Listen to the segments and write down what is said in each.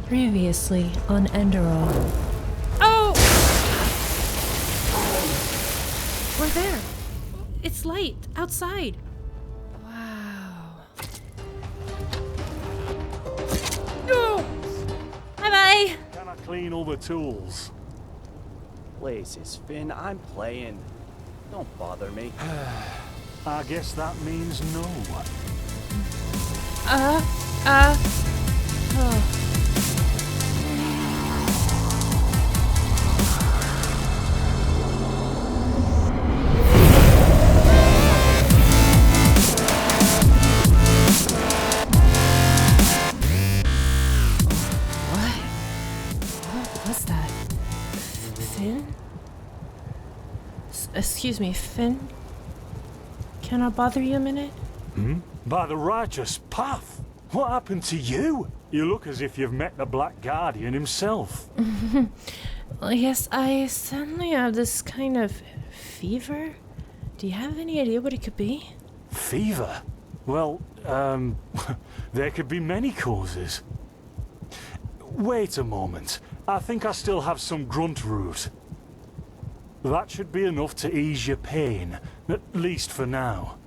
Previously on Enderal. Oh! We're there. It's light outside. Wow. No! Bye-bye. Can I clean all the tools? Places, Finn, I'm playing. Don't bother me. I guess that means no. Oh. What's that? Finn? Excuse me, Finn? Can I bother you a minute? By the righteous path. What happened to you? You look as if you've met the Black Guardian himself. Well, yes, I suddenly have this kind of fever. Do you have any idea what it could be? Fever? Well, there could be many causes. Wait a moment. I think I still have some grunt root. That should be enough to ease your pain, at least for now.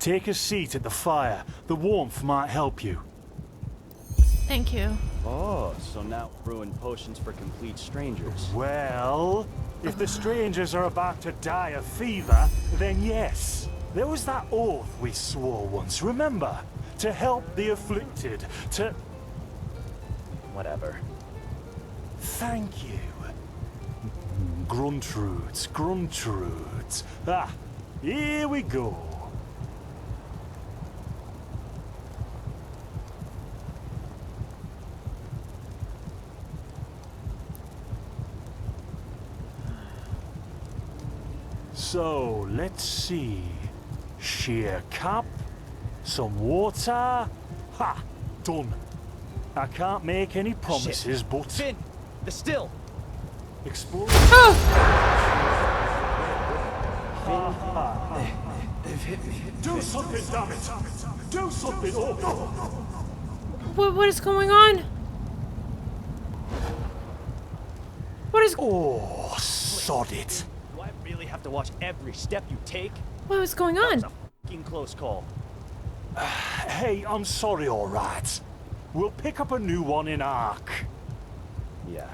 Take a seat at the fire. The warmth might help you. Thank you. Oh, so now brewing potions for complete strangers. Well, if the strangers are about to die of fever, then yes. There was that oath we swore once, remember? To help the afflicted, to... Whatever. Thank you. Gruntroots, gruntroots. Ah, here we go. So, let's see. Sheer cap, some water. Ha! Done. I can't make any promises, Shit. but... Finn! The still! Explore... Do something, damn it! Do something! Oh. What is going on? What is... Oh, sod it. Do I really have to watch every step you take? What was going That was on? a fucking close call. Hey, I'm sorry, alright. We'll pick up a new one in Ark. Yeah,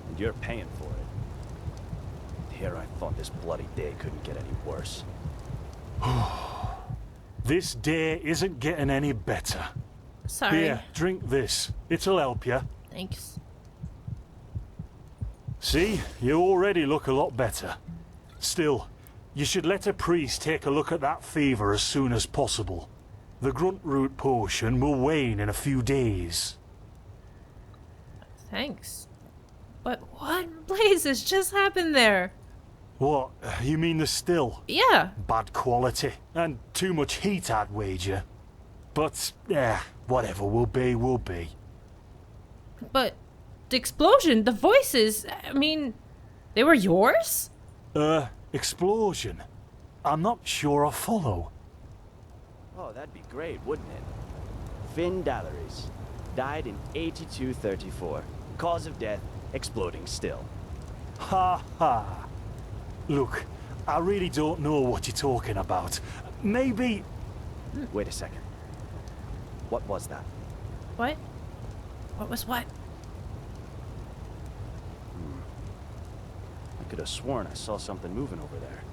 and you're paying for it. Here I thought this bloody day couldn't get any worse. This day isn't getting any better. Sorry. Here, drink this. It'll help you. Thanks. See, you already look a lot better. Still, you should let a priest take a look at that fever as soon as possible. The grunt root potion will wane in a few days. Thanks. But what blazes just happened there? What, you mean the still? Yeah. Bad quality, and too much heat, I'd wager. But, whatever will be, will be. But the explosion, the voices, I mean, they were yours? Explosion? I'm not sure I follow. Oh, that'd be great, wouldn't it? Finn Dalleries. Died in 8234. Cause of death, exploding still. Ha ha. Look, I really don't know what you're talking about. Maybe... Wait a second. What was that? What? What was what? I could have sworn I saw something moving over there.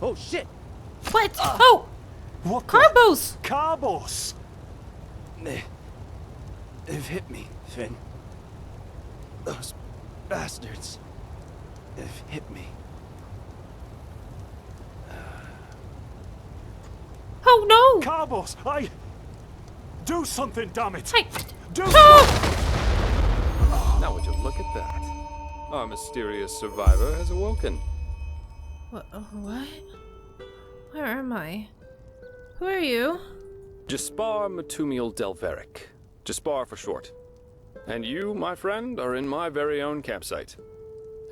Oh, shit! What? Oh! What? Carbos! Carbos! They've hit me, Finn. Those bastards. They've hit me. Oh no! Carbos, do something, damn it! Hey! Do Now would you look at that? Our mysterious survivor has awoken. What? Where am I? Who are you? Jaspar Matumiel Delveric. Jaspar for short. And you, my friend, are in my very own campsite.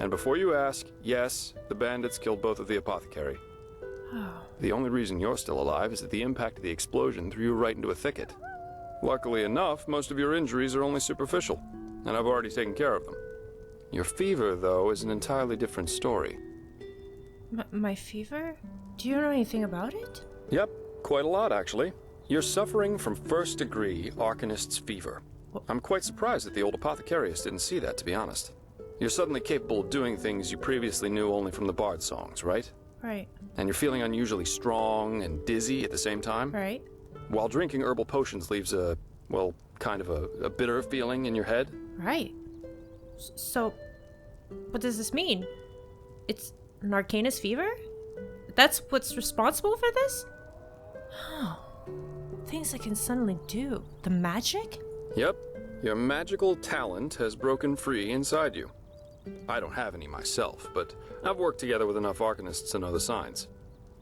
And before you ask, yes, the bandits killed both of the apothecary. Oh. The only reason you're still alive is that the impact of the explosion threw you right into a thicket. Luckily enough, most of your injuries are only superficial, and I've already taken care of them. Your fever, though, is an entirely different story. My fever? Do you know anything about it? Yep, quite a lot, actually. You're suffering from first-degree Arcanist's fever. I'm quite surprised that the old apothecarius didn't see that, to be honest. You're suddenly capable of doing things you previously knew only from the bard songs, right? Right. And you're feeling unusually strong and dizzy at the same time? Right. While drinking herbal potions leaves a, well, kind of a bitter feeling in your head? Right. So, what does this mean? It's an Arcanist fever? That's what's responsible for this? Oh, things I can suddenly do. The magic? Yep. Your magical talent has broken free inside you. I don't have any myself, but I've worked together with enough Arcanists to know the signs.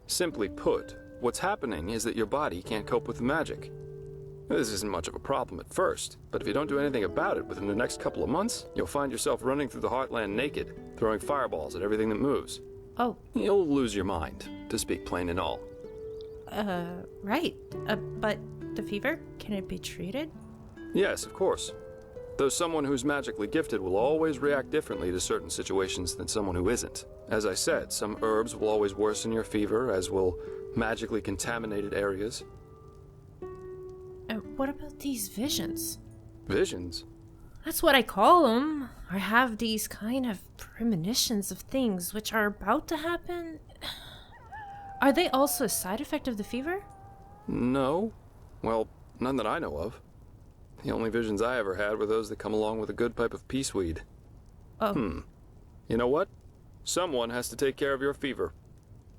Simply put, what's happening is that your body can't cope with the magic. This isn't much of a problem at first, but if you don't do anything about it within the next couple of months, you'll find yourself running through the Heartland naked, throwing fireballs at everything that moves. Oh. You'll lose your mind, to speak plain and all. Right. But the fever, can it be treated? Yes, of course. Though someone who's magically gifted will always react differently to certain situations than someone who isn't. As I said, some herbs will always worsen your fever, as will magically contaminated areas. And what about these visions? Visions? That's what I call them. I have these kind of premonitions of things which are about to happen. Are they also a side effect of the fever? No. Well, none that I know of. The only visions I ever had were those that come along with a good pipe of peaceweed. Oh. You know what? Someone has to take care of your fever.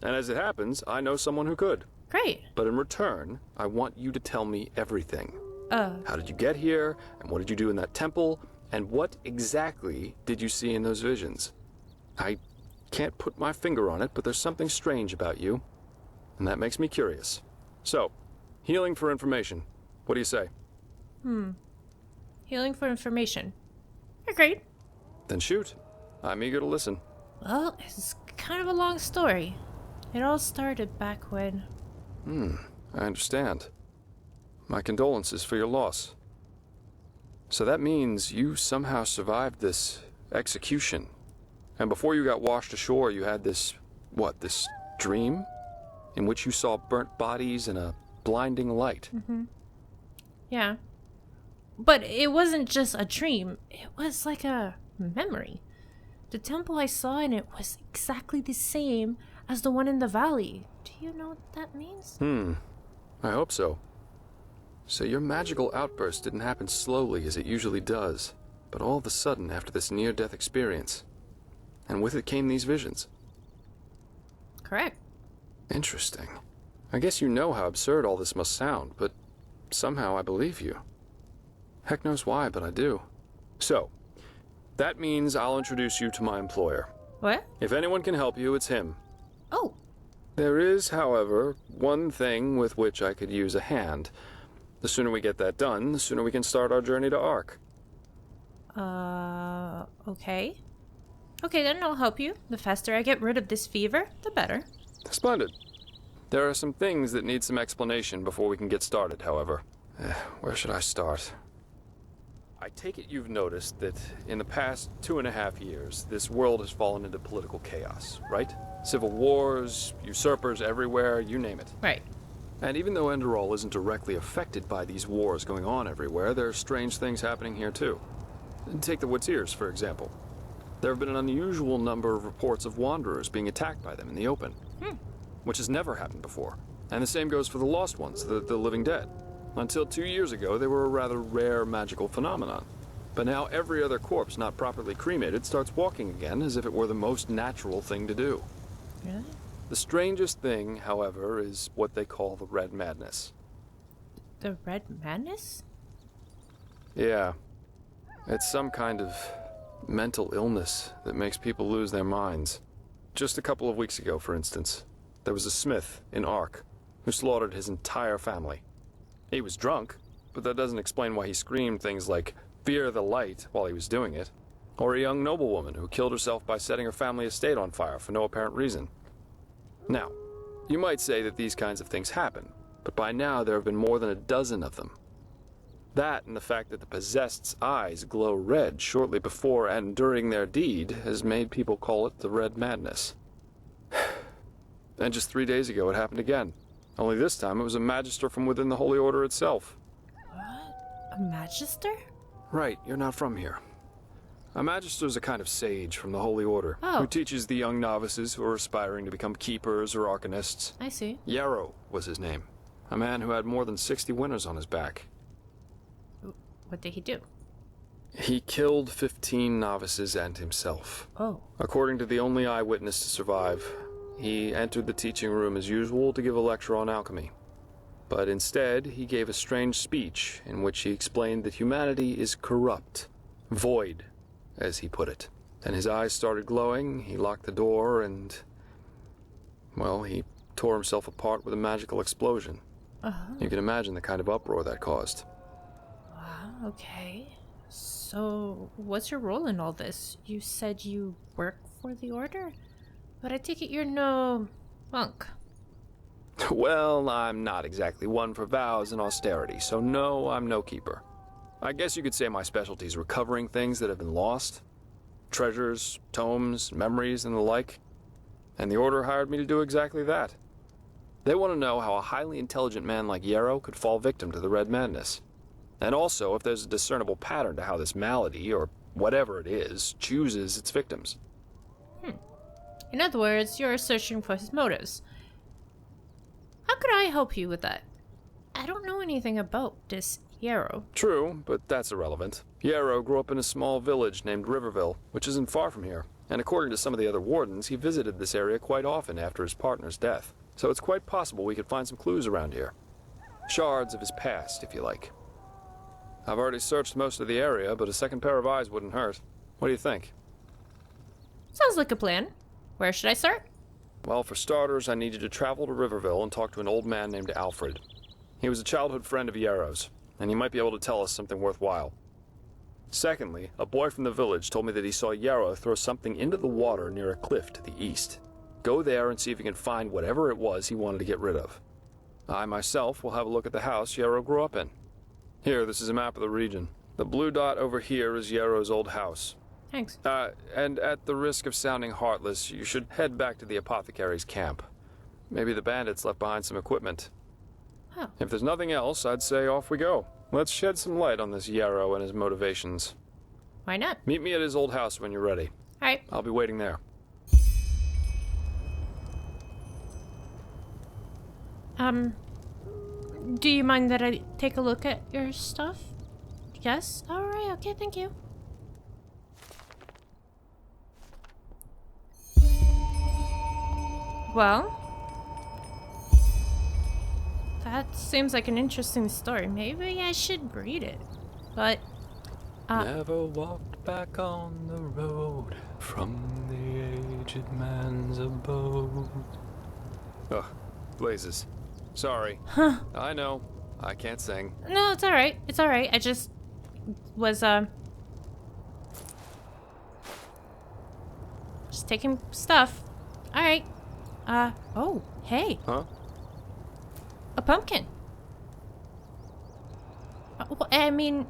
And as it happens, I know someone who could. Great. But in return, I want you to tell me everything. How did you get here? And what did you do in that temple? And what exactly did you see in those visions? I can't put my finger on it, but there's something strange about you. And that makes me curious. So, healing for information. What do you say? Healing for information. You're great. Then shoot. I'm eager to listen. Well, it's kind of a long story. It all started back when... I understand. My condolences for your loss. So that means you somehow survived this execution. And before you got washed ashore, you had this dream? In which you saw burnt bodies and a blinding light. Yeah. But it wasn't just a dream. It was like a memory. The temple I saw in it was exactly the same as the one in the valley. Do you know what that means? I hope so. So your magical outburst didn't happen slowly as it usually does, but all of a sudden after this near-death experience. And with it came these visions. Correct. Interesting. I guess you know how absurd all this must sound, but somehow I believe you. Heck knows why, but I do. So, that means I'll introduce you to my employer. What? If anyone can help you, it's him. Oh. There is, however, one thing with which I could use a hand. The sooner we get that done, the sooner we can start our journey to Ark. Okay. Okay, then I'll help you. The faster I get rid of this fever, the better. Splendid. There are some things that need some explanation before we can get started, however. Where should I start? I take it you've noticed that in the past 2.5 years, this world has fallen into political chaos, right? Civil wars, usurpers everywhere, you name it. Right. And even though Enderal isn't directly affected by these wars going on everywhere, there are strange things happening here too. Take the Woodsers, for example. There have been an unusual number of reports of wanderers being attacked by them in the open, which has never happened before. And the same goes for the Lost Ones, the living dead. Until 2 years ago, they were a rather rare magical phenomenon. But now every other corpse not properly cremated starts walking again as if it were the most natural thing to do. Really? The strangest thing, however, is what they call the Red Madness. The Red Madness? Yeah. It's some kind of mental illness that makes people lose their minds. Just a couple of weeks ago, for instance, there was a smith in Ark who slaughtered his entire family. He was drunk, but that doesn't explain why he screamed things like, "Fear the light," while he was doing it. Or a young noblewoman who killed herself by setting her family estate on fire for no apparent reason. Now, you might say that these kinds of things happen, but by now there have been more than a dozen of them. That and the fact that the possessed's eyes glow red shortly before and during their deed has made people call it the Red Madness. And just 3 days ago it happened again. Only this time it was a magister from within the Holy Order itself. What? A magister? Right, you're not from here. A magister is a kind of sage from the Holy Order who teaches the young novices who are aspiring to become keepers or arcanists. I see. Yarrow was his name. A man who had more than 60 winners on his back. What did he do? He killed 15 novices and himself. Oh. According to the only eyewitness to survive, he entered the teaching room as usual to give a lecture on alchemy. But instead, he gave a strange speech in which he explained that humanity is corrupt, void, as he put it. Then his eyes started glowing, he locked the door, and, well, he tore himself apart with a magical explosion. You can imagine the kind of uproar that caused. Wow, okay. So, what's your role in all this? You said you work for the Order? But I take it you're no monk. Well, I'm not exactly one for vows and austerity, so no, I'm no keeper. I guess you could say my specialty is recovering things that have been lost. Treasures, tomes, memories, and the like. And the Order hired me to do exactly that. They want to know how a highly intelligent man like Yarrow could fall victim to the Red Madness. And also if there's a discernible pattern to how this malady, or whatever it is, chooses its victims. In other words, you're searching for his motives. How could I help you with that? I don't know anything about this Yarrow. True, but that's irrelevant. Yarrow grew up in a small village named Riverville, which isn't far from here. And according to some of the other wardens, he visited this area quite often after his partner's death. So it's quite possible we could find some clues around here. Shards of his past, if you like. I've already searched most of the area, but a second pair of eyes wouldn't hurt. What do you think? Sounds like a plan. Where should I start? Well, for starters, I need you to travel to Riverville and talk to an old man named Alfred. He was a childhood friend of Yarrow's, and he might be able to tell us something worthwhile. Secondly, a boy from the village told me that he saw Yarrow throw something into the water near a cliff to the east. Go there and see if you can find whatever it was he wanted to get rid of. I myself will have a look at the house Yarrow grew up in. Here, this is a map of the region. The blue dot over here is Yarrow's old house. Thanks. And at the risk of sounding heartless, you should head back to the apothecary's camp. Maybe the bandits left behind some equipment. Oh. If there's nothing else, I'd say off we go. Let's shed some light on this Yarrow and his motivations. Why not? Meet me at his old house when you're ready. All right. I'll be waiting there. Do you mind that I take a look at your stuff? Yes? Alright, okay, thank you. Well, that seems like an interesting story. Maybe I should read it. But, Never walked back on the road from the aged man's abode. Ugh, blazes. Sorry. Huh. I know. I can't sing. No, it's alright. It's alright. I just was, just taking stuff. Alright. Oh, hey. Huh? A pumpkin. Well, I mean,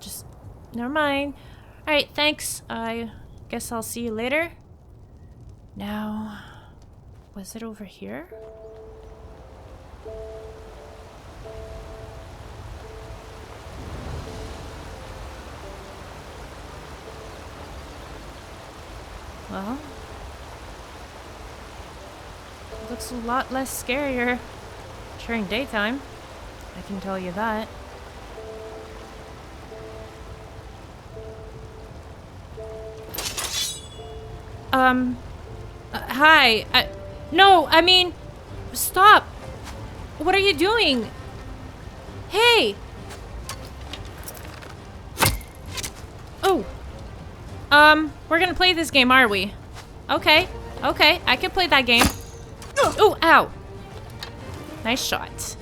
just, never mind. Alright, thanks. I guess I'll see you later. Now, was it over here? Well, it looks a lot less scarier during daytime. I can tell you that. Hi. No, I mean, stop. What are you doing? Hey. Oh. We're gonna play this game, are we? Okay. Okay, I can play that game. Oh, ow. Nice shot.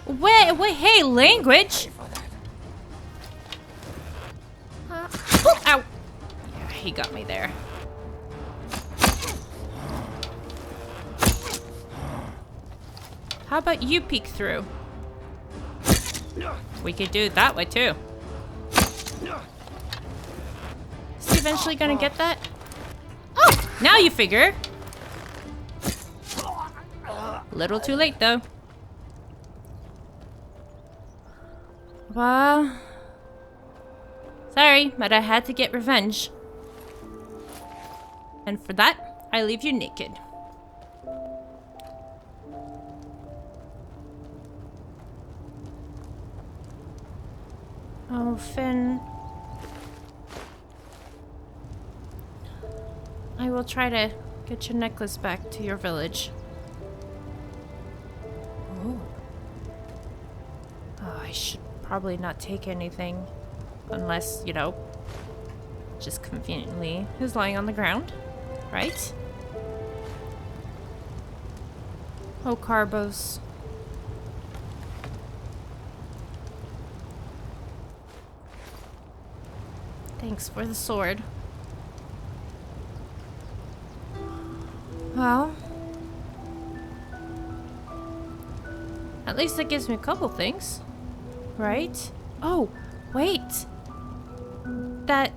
Wait, hey, language. Oh, ow. Yeah, he got me there. How about you peek through? We could do it that way too. Is he eventually gonna get that? Oh! Now you figure! Little too late though. Well... Sorry, but I had to get revenge. And for that, I leave you naked. Oh, Finn. I will try to get your necklace back to your village. Oh. Oh, I should probably not take anything. Unless, you know, just conveniently is lying on the ground. Right? Oh, Carbos. Thanks for the sword. Well, at least it gives me a couple things, right? Oh, wait. That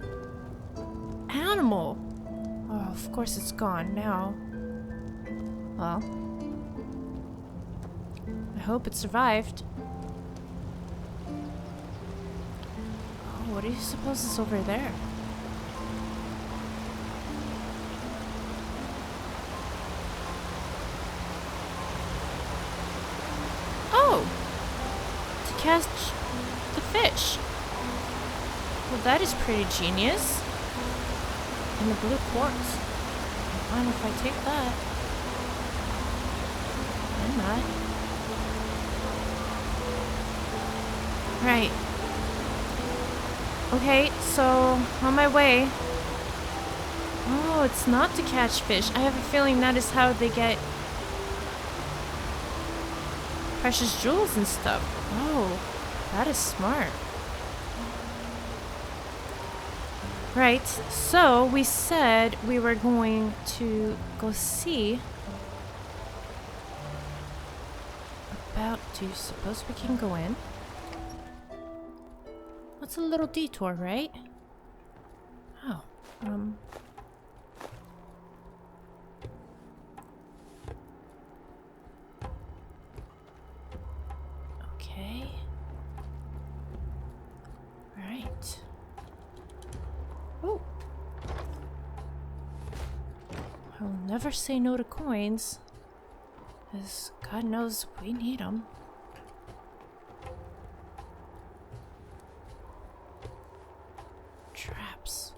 animal. Oh, of course it's gone now. Well, I hope it survived. What do you suppose is over there? Oh! To catch the fish. Well, that is pretty genius. And the blue quartz. Fine if I take that. Why not? Right. Okay, so on my way. Oh, it's not to catch fish. I have a feeling that is how they get precious jewels and stuff. Oh, that is smart. Right, so we said we were going to go see about, do you suppose we can go in? What's a little detour, right? Oh, okay. Right. Oh. I'll never say no to coins, because God knows we need them. Traps.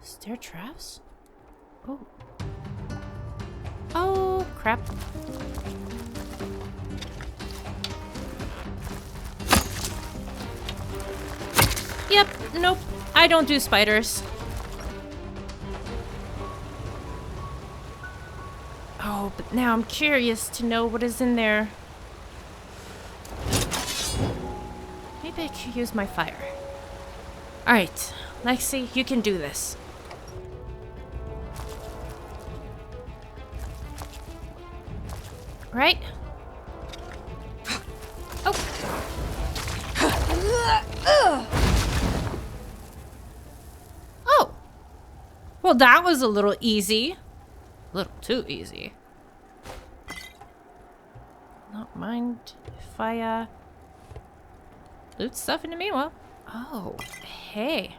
Stair traps? Oh. Oh, crap. Yep, nope. I don't do spiders. Oh, but now I'm curious to know what is in there. Maybe I could use my fire. Alright, Lexy, you can do this. Right? Oh! Oh! Well, that was a little easy. A little too easy. Not mind if I, loot stuff in the meanwhile. Oh, hey.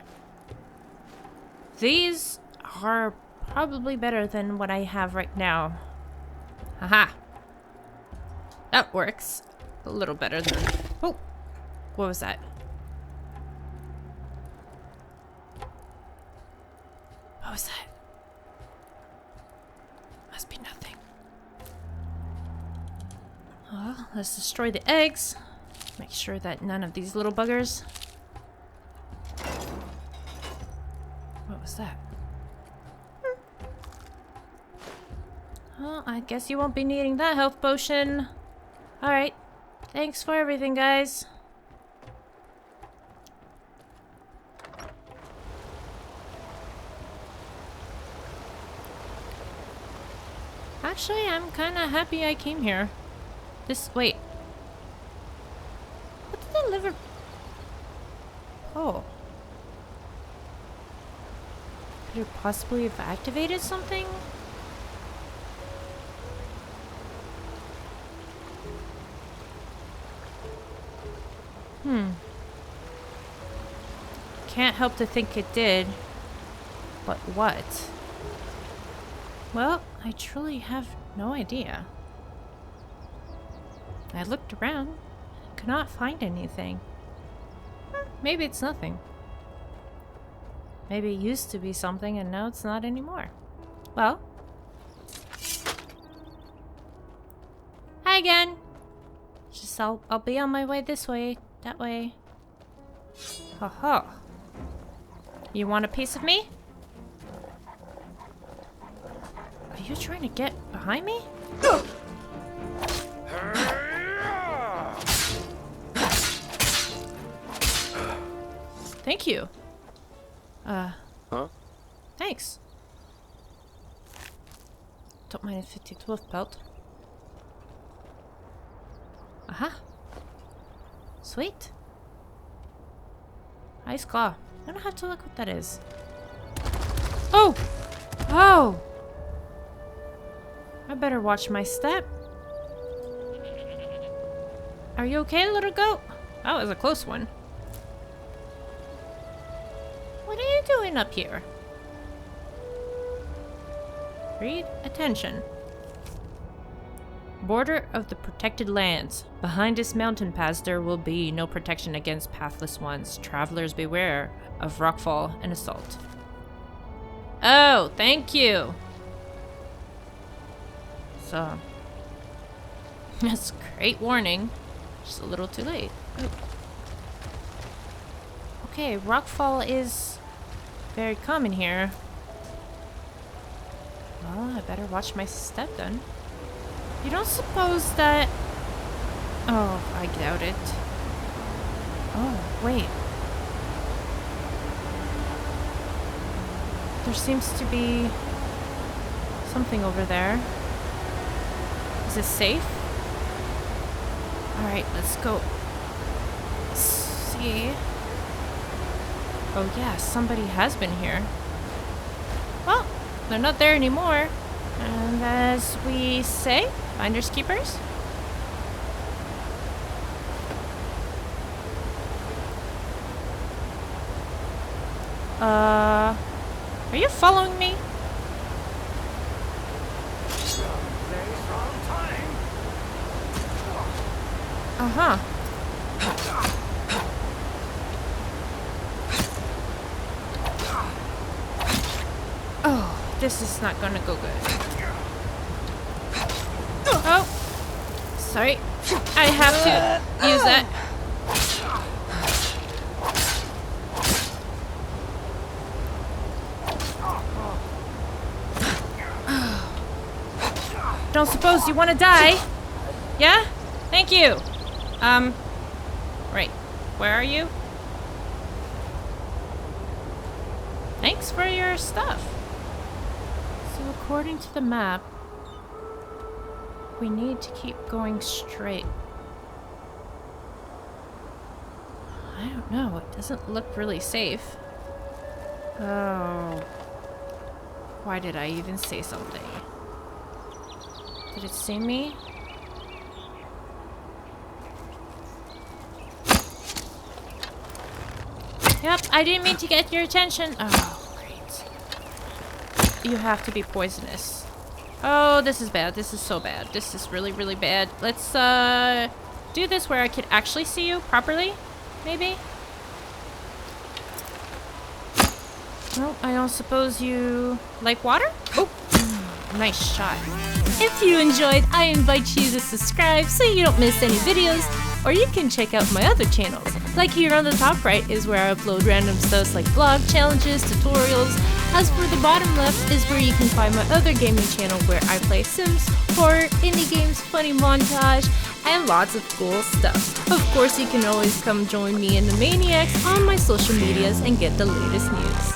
These are probably better than what I have right now. Haha. That works. A little better than... Oh! What was that? What was that? Must be nothing. Well, let's destroy the eggs. Make sure that none of these little buggers... What was that? Well, I guess you won't be needing that health potion. Alright. Thanks for everything, guys. Actually, I'm kind of happy I came here. Wait. What did the liver... Oh. Could it possibly have activated something? Can't help to think it did. But what? Well, I truly have no idea. I looked around, could not find anything. Maybe it's nothing. Maybe it used to be something and now it's not anymore. Well. Hi again. Just I'll be on my way this way, that way. Ho ho. You want a piece of me? Are you trying to get behind me? Thank you. Huh? Thanks. Don't mind if it's a 12 belt. Aha. Sweet. Ice claw. I don't have to look what that is. Oh! Oh! I better watch my step. Are you okay, little goat? That was a close one. What are you doing up here? Read attention. Border of the protected lands. Behind this mountain pass there will be no protection against pathless ones. Travelers beware of rockfall and assault. Oh, thank you. So, that's a great warning. Just a little too late. Oh. Okay, rockfall is very common here. Well, I better watch my step then. You don't suppose that... Oh, I doubt it. Oh, wait. There seems to be something over there. Is it safe? Alright, let's go. See. Oh yeah, somebody has been here. Well, they're not there anymore. And as we say, finders keepers. Are you following me? Uh-huh. Oh, this is not gonna go good. Oh, sorry. I have to use that. Don't suppose you want to die? Yeah? Thank you. Right. Where are you? Thanks for your stuff. So according to the map, we need to keep going straight. I don't know. It doesn't look really safe. Oh. Why did I even say something? Did it see me? Yep, I didn't mean to get your attention. Oh, great. You have to be poisonous. Oh, this is bad. This is so bad. This is really, really bad. Let's, do this where I could actually see you properly, maybe? No, I don't suppose you like water? Oh, nice shot. If you enjoyed, I invite you to subscribe so you don't miss any videos, or you can check out my other channels. Like here on the top right is where I upload random stuff like vlog challenges, tutorials. As for the bottom left is where you can find my other gaming channel where I play Sims, horror, indie games, funny montage, and lots of cool stuff. Of course, you can always come join me in the Maniacs on my social medias and get the latest news.